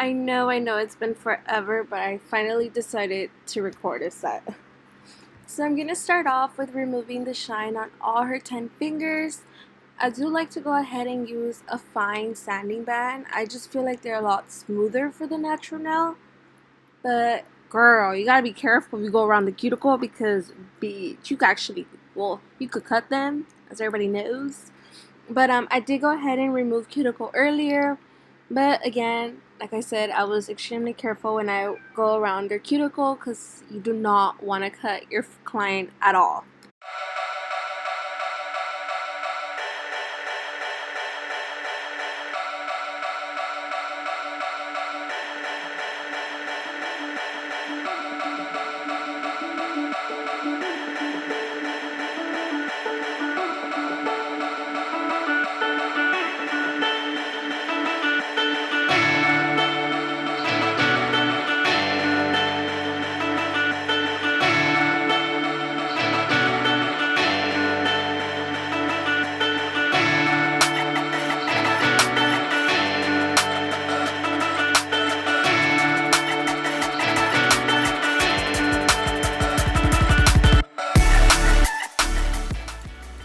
I know it's been forever, but I finally decided to record a set. So I'm gonna start off with removing the shine on all her 10 fingers. I do like to go ahead and use a fine sanding band. I just feel like they're a lot smoother for the natural nail. But girl, you gotta be careful if you go around the cuticle because bitch, you could actually, well, you could cut them, as everybody knows. But I did go ahead and remove cuticle earlier. But again, like I said, I was extremely careful when I go around their cuticle because you do not want to cut your client at all.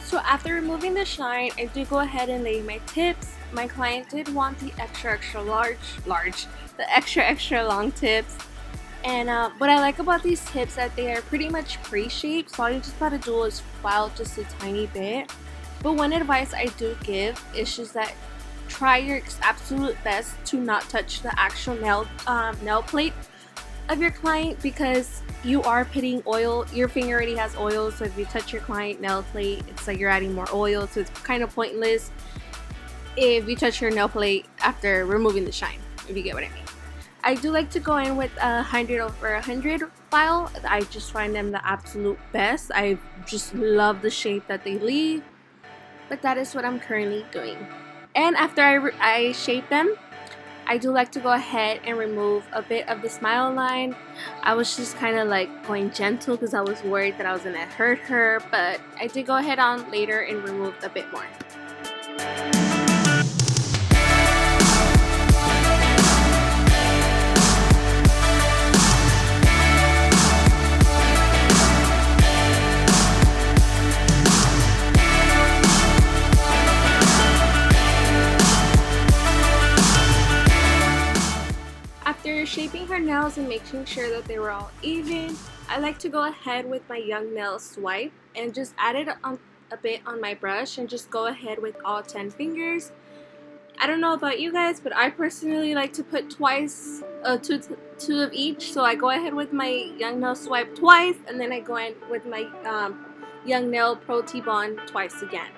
So after removing the shine, I did go ahead and lay my tips. My client did want the extra large, the extra long tips. And what I like about these tips that they are pretty much pre-shaped, so all you just gotta do is file just a tiny bit. But one advice I do give is just that try your absolute best to not touch the actual nail plate of your client because you are putting oil. Your finger already has oil, so if you touch your client nail plate, it's like you're adding more oil, so it's kind of pointless if you touch your nail plate after removing the shine, if you get what I mean. I do like to go in with 100/100 file. I just find them the absolute best. I just love the shape that they leave, but that is what I'm currently doing. And after I shape them, I do like to go ahead and remove a bit of the smile line. I was just kind of like going gentle because I was worried that I was going to hurt her, but I did go ahead on later and removed a bit more. After shaping her nails and making sure that they were all even, I like to go ahead with my young nail swipe and just add it on a bit on my brush and just go ahead with all 10 fingers. I don't know about you guys, but I personally like to put twice, two of each. So I go ahead with my young nail swipe twice, and then I go in with my young nail pro T-bond twice again.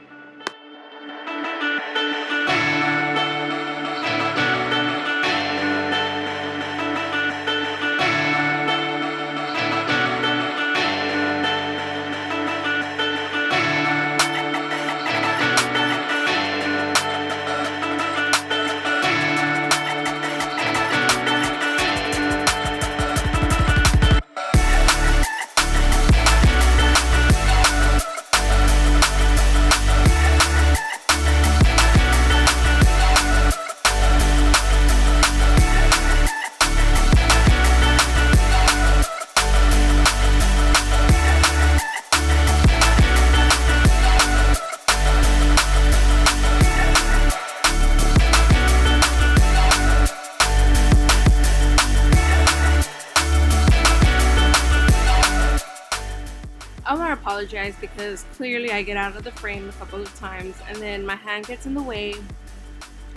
I want to apologize because clearly I get out of the frame a couple of times and then my hand gets in the way.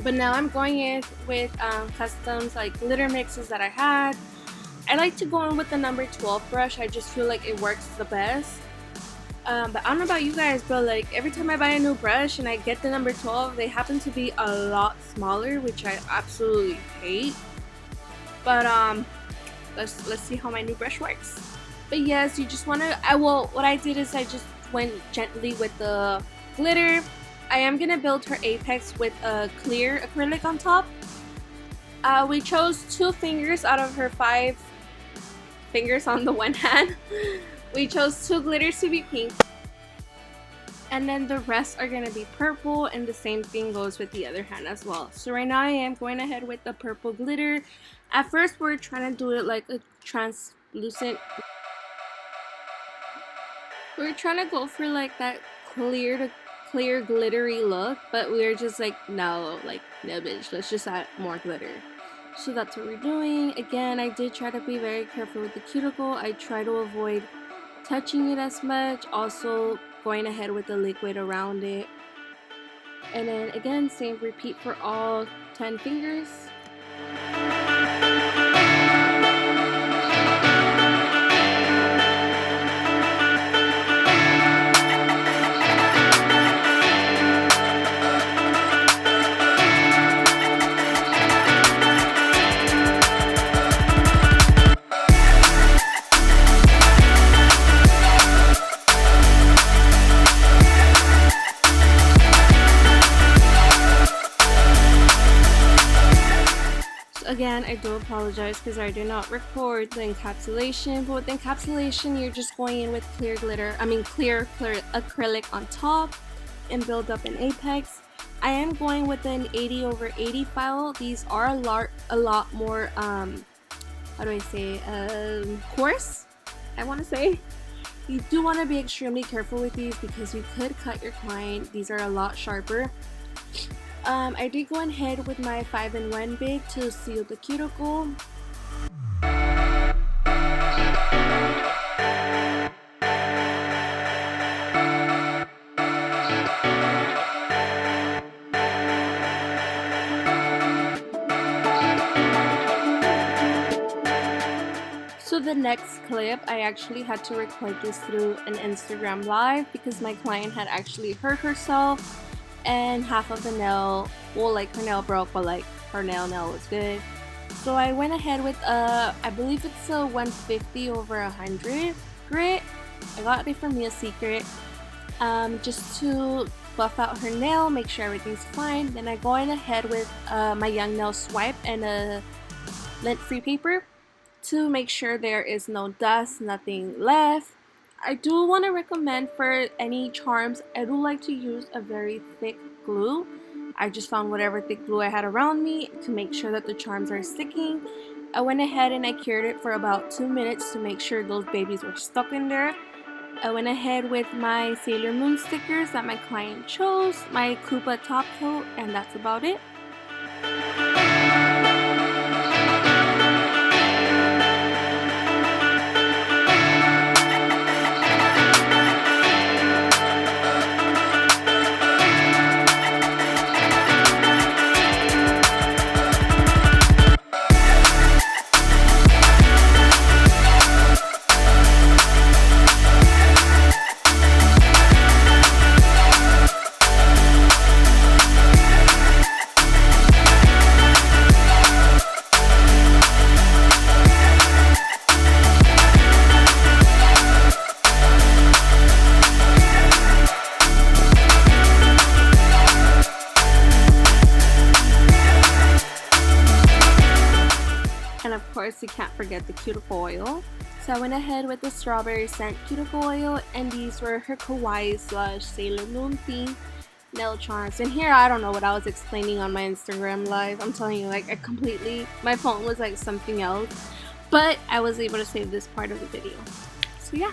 But now I'm going in with customs like glitter mixes that I had. I like to go in with the number 12 brush. I just feel like it works the best. But I don't know about you guys, but like every time I buy a new brush and I get the number 12, they happen to be a lot smaller, which I absolutely hate. But let's see how my new brush works. But yes, you just want to, what I did is I just went gently with the glitter. I am going to build her apex with a clear acrylic on top. We chose 2 fingers out of her 5 fingers on the one hand. We chose 2 glitters to be pink. and then the rest are going to be purple, and the same thing goes with the other hand as well. So right now I am going ahead with the purple glitter. At first we're trying to do it like a translucent. We're trying to go for like that clear glittery look, but we're just like, no, like, no bitch, let's just add more glitter. So that's what we're doing. Again, I did try to be very careful with the cuticle. I try to avoid touching it as much, also going ahead with the liquid around it. And then again, same repeat for all 10 fingers. Again, I do apologize because I did not record the encapsulation, but with the encapsulation you're just going in with clear acrylic on top and build up an apex. I am going with an 80/80 file. These are a lot more how do I say, coarse, I want to say. You do want to be extremely careful with these because you could cut your client. These are a lot sharper. I did go ahead with my 5-in-1 big to seal the cuticle. So the next clip, I actually had to record this through an Instagram live because my client had actually hurt herself and half of the nail, well, like her nail broke, but like her nail was good. So I went ahead with I believe it's a 150/100 grit. I got it from Meal Secret, just to buff out her nail, make sure everything's fine. Then I go ahead with my Young Nail Swipe and a lint-free paper to make sure there is no dust, nothing left. I do want to recommend for any charms, I do like to use a very thick glue. I just found whatever thick glue I had around me to make sure that the charms are sticking. I went ahead and I cured it for about 2 minutes to make sure those babies were stuck in there. I went ahead with my Sailor Moon stickers that my client chose, my Koopa top coat, and that's about it. And of course, you can't forget the cuticle oil. So I went ahead with the strawberry scent cuticle oil, and these were her Kawaii / Sailor Moon theme nail charms. And here, I don't know what I was explaining on my Instagram live. I'm telling you, like, my phone was like something else, but I was able to save this part of the video. So yeah.